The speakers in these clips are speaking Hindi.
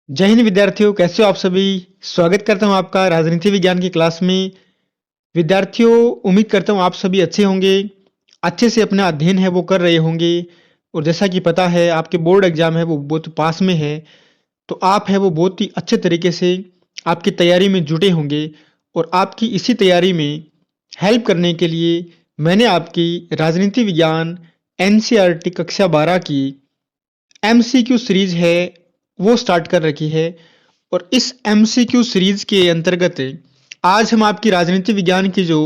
जय हिंद विद्यार्थियों, कैसे हो आप सभी। स्वागत करता हूं आपका राजनीति विज्ञान की क्लास में। विद्यार्थियों, उम्मीद करता हूं आप सभी अच्छे होंगे, अच्छे से अपना अध्ययन है वो कर रहे होंगे। और जैसा कि पता है आपके बोर्ड एग्जाम है वो बहुत पास में है, तो आप है वो बहुत ही अच्छे तरीके से आपकी तैयारी में जुटे होंगे। और आपकी इसी तैयारी में हेल्प करने के लिए मैंने आपकी राजनीति विज्ञान एनसीईआरटी कक्षा 12 की एमसीक्यू सीरीज है वो स्टार्ट कर रखी है। और इस एमसीक्यू सीरीज के अंतर्गत आज हम आपकी राजनीति विज्ञान की जो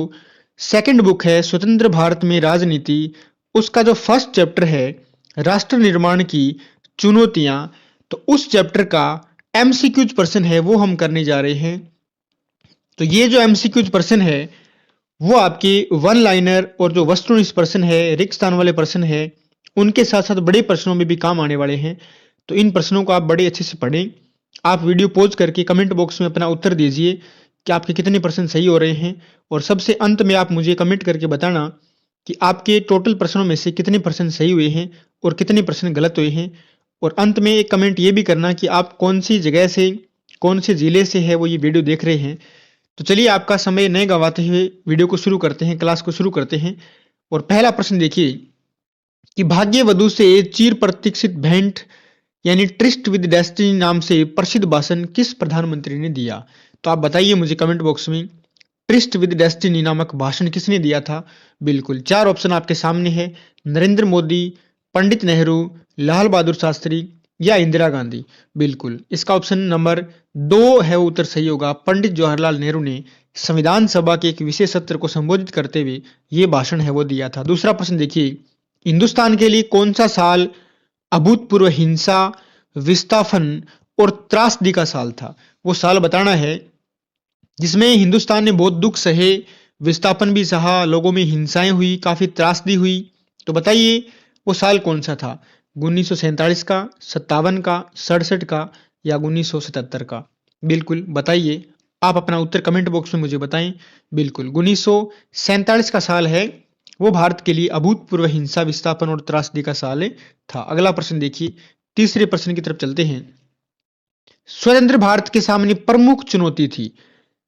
सेकंड बुक है स्वतंत्र भारत में राजनीति, उसका जो फर्स्ट चैप्टर है राष्ट्र निर्माण की चुनौतियां, तो उस चैप्टर का एमसीक्यूज पर्सन है वो हम करने जा रहे हैं। तो ये जो एमसीक्यूज पर्सन है वो आपके वन लाइनर और जो वस्तुनिष्ठ प्रश्न है, रिक्त स्थान वाले प्रश्न है, उनके साथ साथ बड़े प्रश्नों में भी काम आने वाले हैं। तो इन प्रश्नों को आप बड़े अच्छे से पढ़ें। आप वीडियो पॉज करके कमेंट बॉक्स में अपना उत्तर दीजिए कि आपके कितने प्रश्न सही हो रहे हैं। और सबसे अंत में आप मुझे कमेंट करके बताना कि आपके टोटल प्रश्नों में से कितने प्रश्न सही हुए हैं और कितने प्रश्न गलत हुए हैं। और अंत में एक कमेंट ये भी करना कि आप कौन सी जगह से, कौन से जिले से है वो ये वीडियो देख रहे हैं। तो चलिए आपका समय नहीं गंवाते हुए वीडियो को शुरू करते हैं, क्लास को शुरू करते हैं। और पहला प्रश्न देखिए कि भाग्य वधु से चिर प्रतीक्षित भेंट यानी ट्रिस्ट विद डेस्टिनी नाम से प्रसिद्ध भाषण किस प्रधानमंत्री ने दिया। तो आप बताइए मुझे कमेंट बॉक्स में, ट्रिस्ट विद डेस्टिनी नामक भाषण किसने दिया था। बिल्कुल, चार ऑप्शन आपके सामने है, नरेंद्र मोदी, पंडित नेहरू, लाल बहादुर शास्त्री या इंदिरा गांधी। बिल्कुल, इसका ऑप्शन नंबर 2 है वो उत्तर सही होगा। पंडित जवाहरलाल नेहरू ने संविधान सभा के एक विशेष सत्र को संबोधित करते हुए ये भाषण है वो दिया था। दूसरा प्रश्न देखिए, हिंदुस्तान के लिए कौन सा साल अभूतपूर्व हिंसा, विस्थापन और त्रासदी का साल था। वो साल बताना है जिसमें हिंदुस्तान ने बहुत दुख सहे, विस्थापन भी सहा, लोगों में हिंसाएं हुई, काफी त्रासदी हुई। तो बताइए वो साल कौन सा था, 1947 का, 57 का, 67 का या 1977 का। बिल्कुल बताइए, आप अपना उत्तर कमेंट बॉक्स में मुझे बताएं। बिल्कुल 1947 का साल है वो भारत के लिए अभूतपूर्व हिंसा, विस्थापन और त्रासदी का साल था। अगला प्रश्न देखिए, तीसरे प्रश्न की तरफ चलते हैं। स्वतंत्र भारत के सामने प्रमुख चुनौती थी।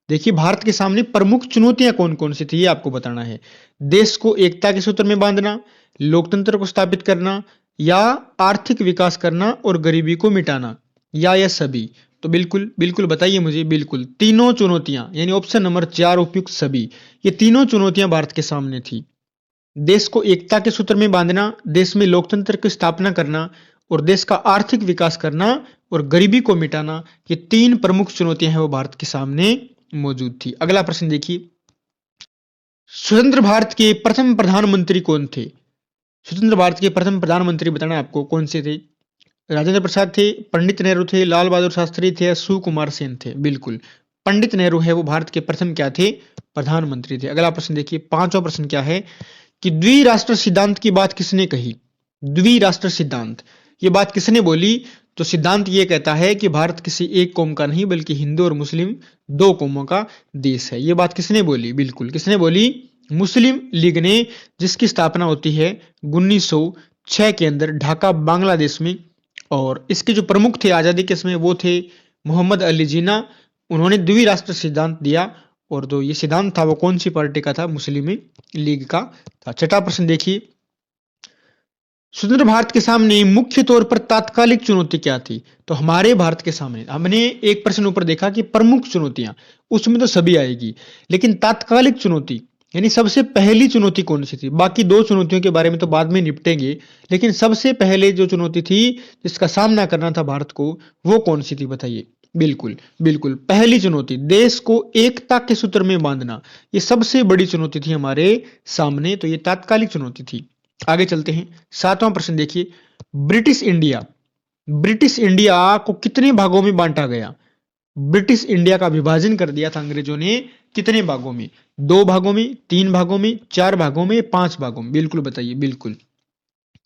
देखिए भारत के सामने प्रमुख चुनौतियां कौन कौन सी थी ये आपको बताना है। देश को एकता के सूत्र में बांधना, लोकतंत्र को स्थापित करना, या आर्थिक विकास करना और गरीबी को मिटाना, या यह सभी। तो बिल्कुल बिल्कुल बताइए मुझे। बिल्कुल तीनों चुनौतियां यानी ऑप्शन नंबर 4 उपयुक्त सभी, ये तीनों चुनौतियां भारत के सामने थी। देश को एकता के सूत्र में बांधना, देश में लोकतंत्र की स्थापना करना और देश का आर्थिक विकास करना और गरीबी को मिटाना, ये तीन प्रमुख चुनौतियां हैं वो भारत के सामने मौजूद थी। अगला प्रश्न देखिए, स्वतंत्र भारत के प्रथम प्रधानमंत्री कौन थे। स्वतंत्र भारत के प्रथम प्रधानमंत्री बताना आपको कौन से थे। राजेंद्र प्रसाद थे, पंडित नेहरू थे, लाल बहादुर शास्त्री थे या सुकुमार सेन थे। बिल्कुल पंडित नेहरू है वो भारत के प्रथम क्या थे, प्रधानमंत्री थे। अगला प्रश्न देखिए, पांचवा प्रश्न क्या है कि द्विराष्ट्र सिद्धांत की बात किसने कही। द्विराष्ट्र सिद्धांत, ये बात किसने बोली। तो सिद्धांत ये कहता है कि भारत किसी एक कौम का नहीं बल्कि हिंदू और मुस्लिम दो कौमों का देश है। ये बात किसने बोली, बिल्कुल किसने बोली, मुस्लिम लीग ने, जिसकी स्थापना होती है 1906 के अंदर ढाका बांग्लादेश में। और इसके जो प्रमुख थे आजादी के समय वो थे मोहम्मद अली जिन्ना। उन्होंने द्विराष्ट्र सिद्धांत दिया और जो ये सिद्धांत था वो कौन सी पार्टी का था, मुस्लिम लीग का था। छठा प्रश्न देखिए, स्वतंत्र भारत के सामने मुख्य तौर पर तात्कालिक चुनौती क्या थी। तो हमारे भारत के सामने हमने एक प्रश्न ऊपर देखा कि प्रमुख चुनौतियां, उसमें तो सभी आएगी, लेकिन तात्कालिक चुनौती यानी सबसे पहली चुनौती कौन सी थी। बाकी दो चुनौतियों के बारे में तो बाद में निपटेंगे, लेकिन सबसे पहले जो चुनौती थी जिसका सामना करना था भारत को, वो कौन सी थी बताइए। बिल्कुल बिल्कुल पहली चुनौती, देश को एकता के सूत्र में बांधना, ये सबसे बड़ी चुनौती थी हमारे सामने। तो ये तात्कालिक चुनौती थी। आगे चलते हैं, सातवां प्रश्न देखिए, ब्रिटिश इंडिया, ब्रिटिश इंडिया को कितने भागों में बांटा गया। ब्रिटिश इंडिया का विभाजन कर दिया था अंग्रेजों ने कितने भागों में, 2 भागों में, 3 भागों में, 4 भागों में, 5 भागों में। बिल्कुल बताइए। बिल्कुल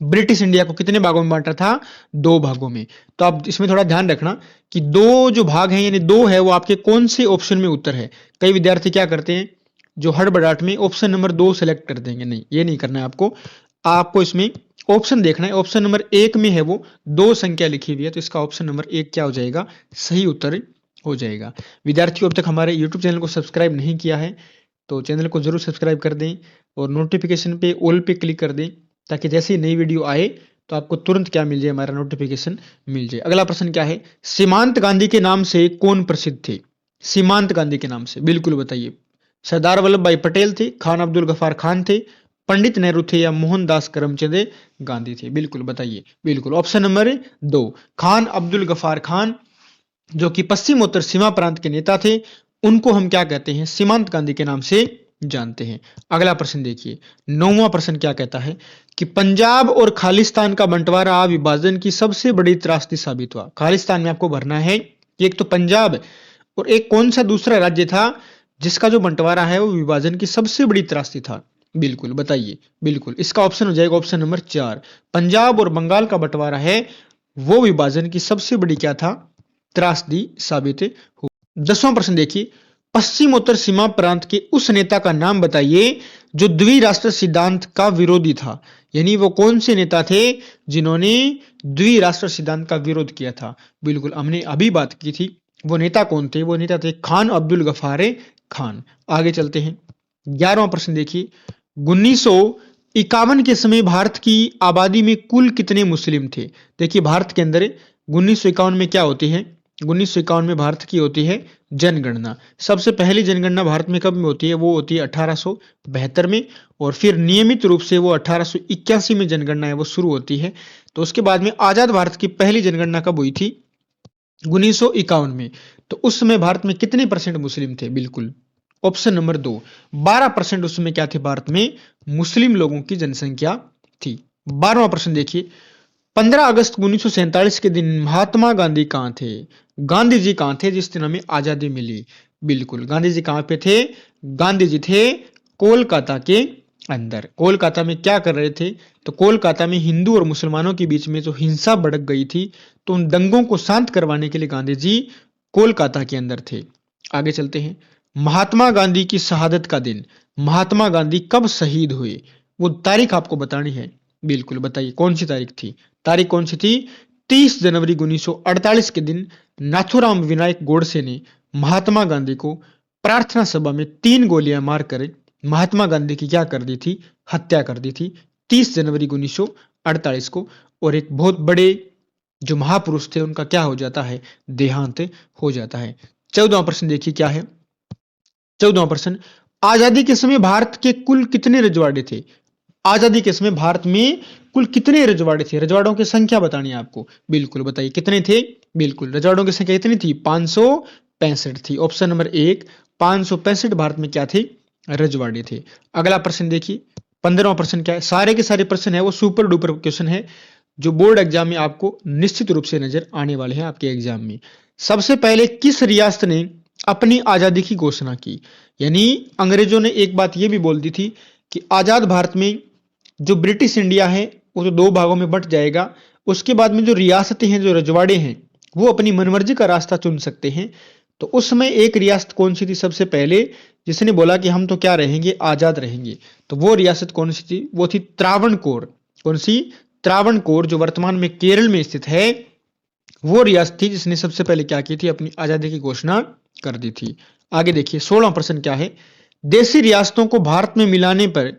ब्रिटिश इंडिया को कितने भागों में बांटा था, 2 भागों में। तो आप इसमें थोड़ा ध्यान रखना कि दो जो भाग हैं यानी 2 है वो आपके कौन से ऑप्शन में उत्तर है। कई विद्यार्थी क्या करते हैं, जो हड़बड़ाहट में ऑप्शन नंबर 2 सेलेक्ट कर देंगे, नहीं ये नहीं करना है आपको। आपको इसमें ऑप्शन देखना है, ऑप्शन नंबर 1 में है वो 2 संख्या लिखी हुई है, तो इसका ऑप्शन नंबर 1 क्या हो जाएगा, सही उत्तर हो जाएगा। विद्यार्थियों, अब तक हमारे यूट्यूब चैनल को सब्सक्राइब नहीं किया है तो चैनल को जरूर सब्सक्राइब कर दें और नोटिफिकेशन पे ऑल पे क्लिक कर दें, ताकि जैसे ही नई वीडियो आए तो आपको तुरंत क्या मिल जाए, हमारा नोटिफिकेशन मिल जाए। अगला प्रश्न क्या है, सीमांत गांधी के नाम से कौन प्रसिद्ध थे? सीमांत गांधी के नाम से बिल्कुल बताइए। सरदार वल्लभ भाई पटेल थे, खान अब्दुल गफार खान थे, पंडित नेहरू थे, या मोहनदास करमचंद गांधी थे? बिल्कुल बताइए। बिल्कुल ऑप्शन नंबर 2, खान अब्दुल गफार खान, जो कि पश्चिम उत्तर सीमा प्रांत के नेता थे, उनको हम क्या कहते हैं, सीमांत गांधी के नाम से जानते हैं। अगला प्रश्न देखिए, 9वां प्रश्न क्या कहता है कि पंजाब और खालिस्तान का बंटवारा विभाजन की सबसे बड़ी त्रासदी साबित हुआ। खालिस्तान में आपको भरना है कि एक तो पंजाब और एक कौन सा दूसरा राज्य था जिसका जो बंटवारा है वो विभाजन की सबसे बड़ी त्रासदी था? बिल्कुल बताइए। बिल्कुल इसका ऑप्शन हो जाएगा ऑप्शन नंबर 4, पंजाब और बंगाल का बंटवारा है वो विभाजन की सबसे बड़ी क्या था, त्रासदी साबित हो। 10वां प्रश्न देखिए, पश्चिम उत्तर सीमा प्रांत के उस नेता का नाम बताइए जो द्विराष्ट्र सिद्धांत का विरोधी था। यानी वो कौन से नेता थे जिन्होंने द्विराष्ट्र सिद्धांत का विरोध किया था? बिल्कुल हमने अभी बात की थी, वो नेता कौन थे, वो नेता थे खान अब्दुल गफार खान। आगे चलते हैं, 11वां प्रश्न देखिए, 1951 के समय भारत की आबादी में कुल कितने मुस्लिम थे? देखिए भारत के अंदर 1951 में क्या होती है, 1951 में भारत की होती है जनगणना। सबसे पहली जनगणना भारत में कब में होती है, वो होती है 1872 में, और फिर नियमित रूप से वो 1881 में जनगणना है वो शुरू होती है। तो उसके बाद में आजाद भारत की पहली जनगणना कब हुई थी, 1951 में। तो उस समय भारत में कितने परसेंट मुस्लिम थे? बिल्कुल ऑप्शन नंबर 2, 12% उस समय क्या थे, भारत में मुस्लिम लोगों की जनसंख्या थी। 12वां प्रश्न देखिए, 15 अगस्त 1947 के दिन महात्मा गांधी कहाँ थे? गांधी जी कहाँ थे जिस दिन हमें आजादी मिली? बिल्कुल गांधी जी कहाँ पे थे, गांधी जी थे कोलकाता के अंदर। कोलकाता में क्या कर रहे थे, तो कोलकाता में हिंदू और मुसलमानों के बीच में जो हिंसा भड़क गई थी, तो उन दंगों को शांत करवाने के लिए गांधी जी कोलकाता के अंदर थे। आगे चलते हैं, महात्मा गांधी की शहादत का दिन, महात्मा गांधी कब शहीद हुए, वो तारीख आपको बतानी है। बिल्कुल बताइए कौन सी तारीख थी, तारीख कौन सी थी, 30 जनवरी 1948 के दिन नाथुराम विनायक गोडसे ने महात्मा गांधी को प्रार्थना सभा में 3 गोलियां मारकर महात्मा गांधी की क्या कर दी थी, हत्या कर दी थी 30 जनवरी 1948 को। और एक बहुत बड़े जो महापुरुष थे उनका क्या हो जाता है, देहांत हो जाता है। 14वां प्रश्न देखिए क्या है, 14वां प्रश्न, आजादी के समय भारत के कुल कितने रजवाड़े थे? आजादी के समय भारत में कुल कितने रजवाड़े थे, रजवाड़ों की संख्या बतानी है आपको। बिल्कुल बताइए कितने थे, बिल्कुल रजवाड़ों की संख्या कितनी थी, 565 थी। ऑप्शन नंबर 1, 565 भारत में क्या थे, रजवाड़े थे। अगला प्रश्न देखिए, 15वां प्रश्न क्या है, सारे के सारे प्रश्न है वो सुपर डुपर क्वेश्चन है जो बोर्ड एग्जाम में आपको निश्चित रूप से नजर आने वाले हैं आपके एग्जाम में। सबसे पहले किस रियासत ने अपनी आजादी की घोषणा की? यानी अंग्रेजों ने एक बात यह भी बोल दी थी कि आजाद भारत में जो ब्रिटिश इंडिया है वो तो 2 भागों में बंट जाएगा, उसके बाद में जो रियासतें हैं, जो रजवाड़े हैं, वो अपनी मनमर्जी का रास्ता चुन सकते हैं। तो उस समय एक रियासत कौन सी थी सबसे पहले जिसने बोला कि हम तो क्या रहेंगे, आजाद रहेंगे? तो वो रियासत कौन सी थी, वो थी त्रावणकोर। कौन सी, त्रावणकोर, जो वर्तमान में केरल में स्थित है, वो रियासत थी जिसने सबसे पहले क्या की थी, अपनी आजादी की घोषणा कर दी थी। आगे देखिए 16वां प्रश्न क्या है, देशी रियासतों को भारत में मिलाने पर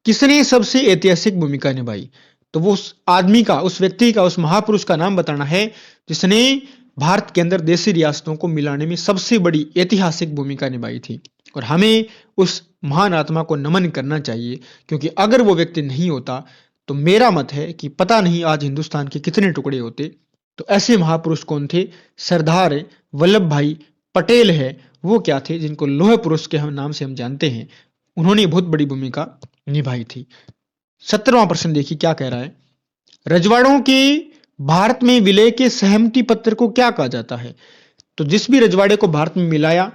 किसने सबसे ऐतिहासिक भूमिका निभाई? तो वो उस आदमी का, उस व्यक्ति का, उस महापुरुष का नाम बताना है जिसने भारत के अंदर देशी रियासतों को मिलाने में सबसे बड़ी ऐतिहासिक भूमिका निभाई थी। और हमें उस महान आत्मा को नमन करना चाहिए, क्योंकि अगर वो व्यक्ति नहीं होता तो मेरा मत है कि पता नहीं आज हिंदुस्तान के कितने टुकड़े होते। तो ऐसे महापुरुष कौन थे, सरदार वल्लभ भाई पटेल है, वो क्या थे जिनको लौह पुरुष के नाम से हम जानते हैं, उन्होंने बहुत बड़ी भूमिका निभाई थी। 17वां प्रश्न देखिए क्या कह रहा है, रजवाड़ों के भारत में विलय के सहमति पत्र को क्या कहा जाता है? तो जिस भी रजवाड़े को भारत में मिलाया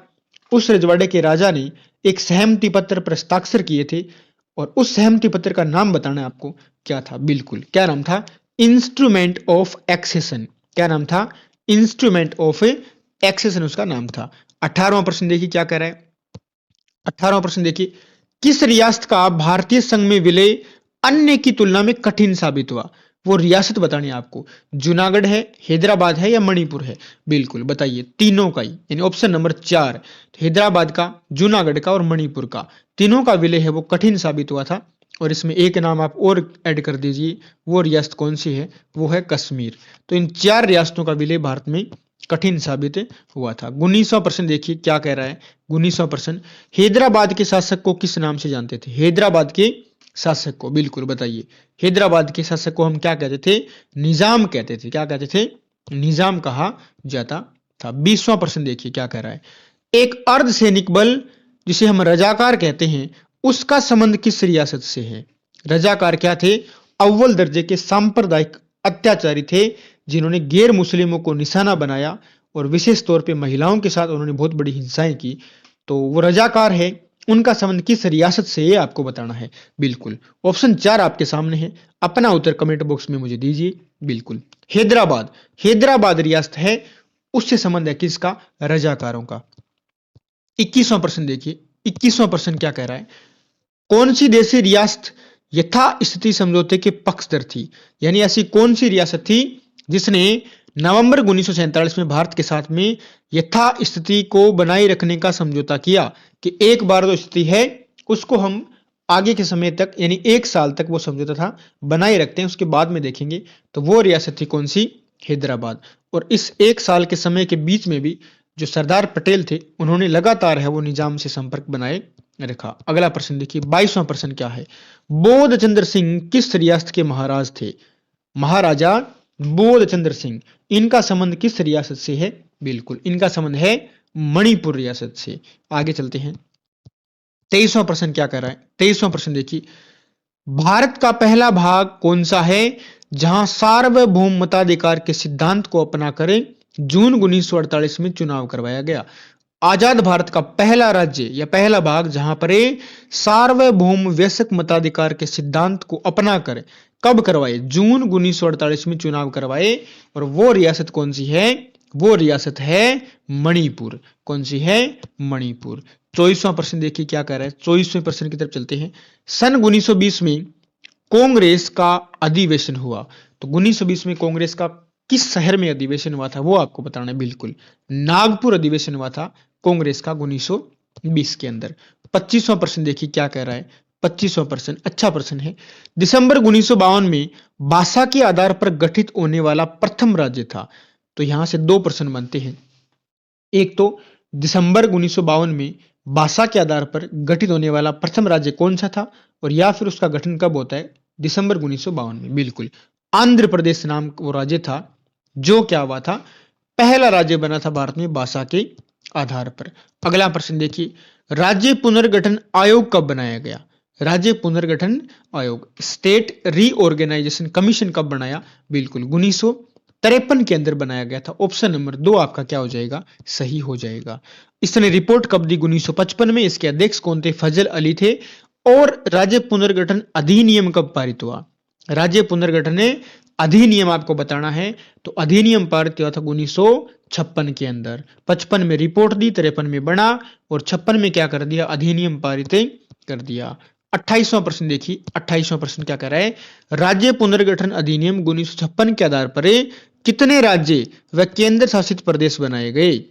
उस रजवाड़े के राजा ने एक सहमति पत्र पर हस्ताक्षर किए थे, और उस सहमति पत्र का नाम बताना है आपको क्या था। बिल्कुल क्या नाम था, इंस्ट्रूमेंट ऑफ एक्सेशन। क्या नाम था, इंस्ट्रूमेंट ऑफ एक्सेशन उसका नाम था। 18वां प्रश्न देखिए क्या कह रहा है, 18वां प्रश्न देखिए, किस रियासत का भारतीय संघ में विलय अन्य की तुलना में कठिन साबित हुआ। वो रियासत बतानी है आपको, जूनागढ़ है, हैदराबाद है या मणिपुर है। बिल्कुल बताइए, तीनों का ही, यानी ऑप्शन नंबर 4, हैदराबाद का, जूनागढ़ का और मणिपुर का, तीनों का विलय है वो कठिन साबित हुआ था। और इसमें एक नाम आप और ऐड कर दीजिए, वो रियासत कौन सी है, वो है कश्मीर। तो इन 4 रियासतों का विलय भारत में कठिन साबित हुआ था। 19वां प्रश्न देखिए क्या कह रहा है। 19वां प्रश्न, हैदराबाद के शासक को किस नाम से जानते थे। हैदराबाद के शासक को, बिल्कुल बताइए, हैदराबाद के शासक को हम क्या कहते थे, निजाम कहते थे। क्या कहते थे, निजाम कहा जाता था। 20वां प्रश्न देखिए क्या कह रहा है। एक अर्धसैनिक बल जिसे हम रजाकार कहते हैं, उसका संबंध किस रियासत से है। रजाकार क्या थे, अव्वल दर्जे के सांप्रदायिक अत्याचारी थे, जिन्होंने गैर मुस्लिमों को निशाना बनाया और विशेष तौर पे महिलाओं के साथ उन्होंने बहुत बड़ी हिंसाएं की। तो वो रजाकार है, उनका संबंध किस रियासत से है आपको बताना है। बिल्कुल, ऑप्शन 4 आपके सामने है, अपना उत्तर कमेंट बॉक्स में मुझे दीजिए। बिल्कुल, हैदराबाद, हैदराबाद रियासत है, उससे संबंध है किसका, रजाकारों का। 21वां प्रश्न देखिए, 21वां प्रश्न क्या कह रहा है। कौन सी देशी रियासत यथा स्थिति समझौते के पक्षधर थी, यानी ऐसी कौन सी रियासत थी जिसने नवंबर 1947 में भारत के साथ में यथा स्थिति को बनाए रखने का समझौता किया कि एक बार जो स्थिति है उसको हम आगे के समय तक, यानी 1 साल तक वो समझौता था बनाए रखते हैं, उसके बाद में देखेंगे। तो वो रियासत थी कौन सी, हैदराबाद। और इस 1 साल के समय के बीच में भी जो सरदार पटेल थे, उन्होंने लगातार है वो निजाम से संपर्क बनाए रखा। अगला प्रश्न देखिए, 22वां प्रश्न क्या है। बोधचंद्र सिंह किस रियासत के महाराज थे। महाराजा बोधचंद्र सिंह, इनका संबंध किस रियासत से है। बिल्कुल, इनका संबंध है मणिपुर रियासत से। आगे चलते हैं, 23वां प्रश्न क्या कर रहा है। 23वां प्रश्न देखिए, भारत का पहला भाग कौन सा है जहां सार्वभौम मताधिकार के सिद्धांत को अपना करें जून 1948 में चुनाव करवाया गया। आजाद भारत का पहला राज्य या पहला भाग जहां पर सार्वभौम वयस्क मताधिकार के सिद्धांत को अपना कर कब करवाए, जून 1948 में चुनाव करवाए। और वो रियासत कौन सी है, वो रियासत है मणिपुर। कौन सी है, मणिपुर। 24वां प्रश्न देखिए क्या कह रहा है। 24वें प्रश्न की तरफ चलते हैं। सन 1920 में कांग्रेस का अधिवेशन हुआ, तो 1920 में कांग्रेस का किस शहर में अधिवेशन हुआ था वो आपको बताना है। बिल्कुल, नागपुर अधिवेशन हुआ था कांग्रेस का 1920 के अंदर। 25वां प्रश्न देखिए क्या कह रहा है। 25वां प्रश्न अच्छा प्रश्न है। दिसंबर 1952 में भाषा के आधार पर गठित होने वाला प्रथम राज्य था। तो यहां से 2 प्रश्न बनते हैं। एक तो दिसंबर 1952 में भाषा के आधार पर गठित होने वाला प्रथम राज्य कौन सा था, और या फिर उसका गठन कब होता है, दिसंबर 1952 में। बिल्कुल, आंध्र प्रदेश नाम वो राज्य था जो क्या हुआ था, पहला राज्य बना था भारत में भाषा के आधार पर। अगला प्रश्न देखिए, राज्य पुनर्गठन आयोग कब बनाया गया। राज्य पुनर्गठन आयोग, स्टेट रीऑर्गेनाइजेशन कमीशन कब बनाया। बिल्कुल, 1953 के अंदर बनाया गया था। ऑप्शन नंबर 2 आपका क्या हो जाएगा, सही हो जाएगा। इसने रिपोर्ट कब दी, 1955 में। इसके अध्यक्ष कौन थे, फजल अली थे। और राज्य पुनर्गठन अधिनियम कब पारित हुआ। राज्य पुनर्गठन अधिनियम आपको बताना है, तो अधिनियम पारित हुआ था 1956 के अंदर। 55 में रिपोर्ट दी, 53 में बना, और 56 में क्या कर दिया, अधिनियम पारित कर दिया। 28वां प्रश्न देखिए, 28वां प्रश्न क्या कर रहा है। राज्य पुनर्गठन अधिनियम 1956 के आधार पर कितने राज्य व केंद्र शासित प्रदेश बनाए गए।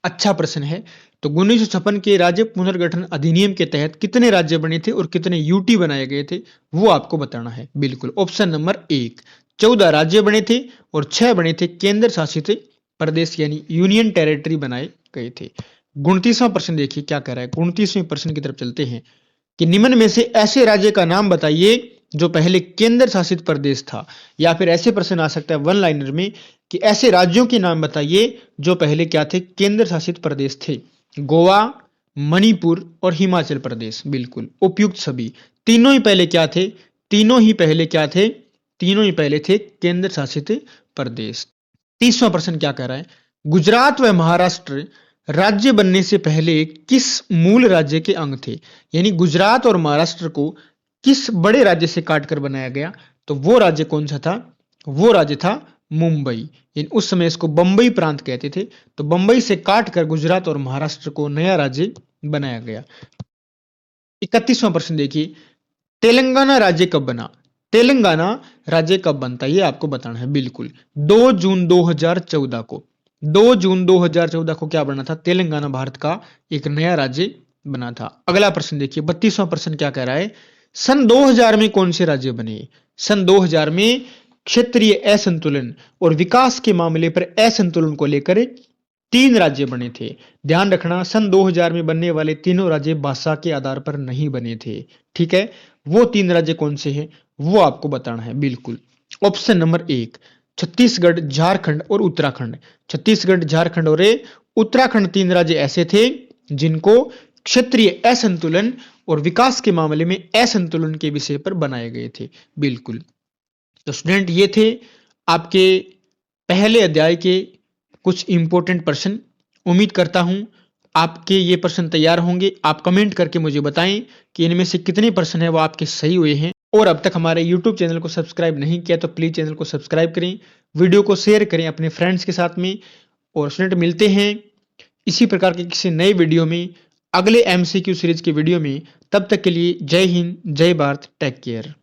अच्छा प्रश्न है। तो 1956 के राज्य पुनर्गठन अधिनियम के तहत कितने राज्य बने थे और कितने यूटी बनाए गए थे वो आपको बताना है। बिल्कुल, ऑप्शन नंबर 1, 14 राज्य बने थे और 6 बने थे केंद्र शासित प्रदेश, यानी यूनियन टेरिटरी बनाए गए थे। 29वां प्रश्न देखिए क्या कह रहा है। 29वें प्रश्न की तरफ चलते हैं कि निम्न में से ऐसे राज्य का नाम बताइए जो पहले केंद्र शासित प्रदेश था। या फिर ऐसे प्रश्न आ सकता है वन लाइनर में कि ऐसे राज्यों के नाम बताइए जो पहले क्या थे, केंद्र शासित प्रदेश थे। गोवा, मणिपुर और हिमाचल प्रदेश। बिल्कुल उपयुक्त सभी, तीनों ही पहले क्या थे, तीनों ही पहले क्या थे, तीनों ही पहले थे केंद्र शासित प्रदेश। 30वां प्रश्न क्या कह रहा है। गुजरात व महाराष्ट्र राज्य बनने से पहले किस मूल राज्य के अंग थे। यानी गुजरात और महाराष्ट्र को किस बड़े राज्य से काटकर बनाया गया, तो वो राज्य कौन सा था, वो राज्य था मुंबई। उस समय इसको बंबई प्रांत कहते थे। तो बंबई से काटकर गुजरात और महाराष्ट्र को नया राज्य बनाया गया। 31वां प्रश्न देखिए, तेलंगाना राज्य कब बना? तेलंगाना राज्य कब बनता है ये आपको बताना है। बिल्कुल 2 जून 2014 को, 2 जून 2014 को क्या बना था? तेलंगाना भारत का एक नया राज्य बना था। अगला प्रश्न देखिए 32वां प्रश्न क्या कह रहा है? सन 2000 में कौन से राज्य बने? सन 2000 में क्षेत्रीय असंतुलन और विकास के मामले पर असंतुलन को लेकर 3 राज्य बने थे। ध्यान रखना सन 2000 में बनने वाले तीनों राज्य भाषा के आधार पर नहीं बने थे। ठीक है, वो 3 राज्य कौन से हैं वो आपको बताना है। बिल्कुल ऑप्शन नंबर 1 छत्तीसगढ़, झारखंड और उत्तराखंड। छत्तीसगढ़, झारखंड और उत्तराखंड 3 राज्य ऐसे थे जिनको क्षेत्रीय असंतुलन और विकास के मामले में असंतुलन के विषय पर बनाए गए थे। बिल्कुल, तो स्टूडेंट ये थे आपके पहले अध्याय के कुछ इंपॉर्टेंट प्रश्न। उम्मीद करता हूं आपके ये प्रश्न तैयार होंगे। आप कमेंट करके मुझे बताएं कि इनमें से कितने प्रश्न हैं वो आपके सही हुए हैं। और अब तक हमारे YouTube चैनल को सब्सक्राइब नहीं किया तो प्लीज चैनल को सब्सक्राइब करें, वीडियो को शेयर करें अपने फ्रेंड्स के साथ में। और स्टूडेंट मिलते हैं इसी प्रकार के किसी नए वीडियो में, अगले MCQ सीरीज के वीडियो में। तब तक के लिए जय हिंद, जय भारत, टेक केयर।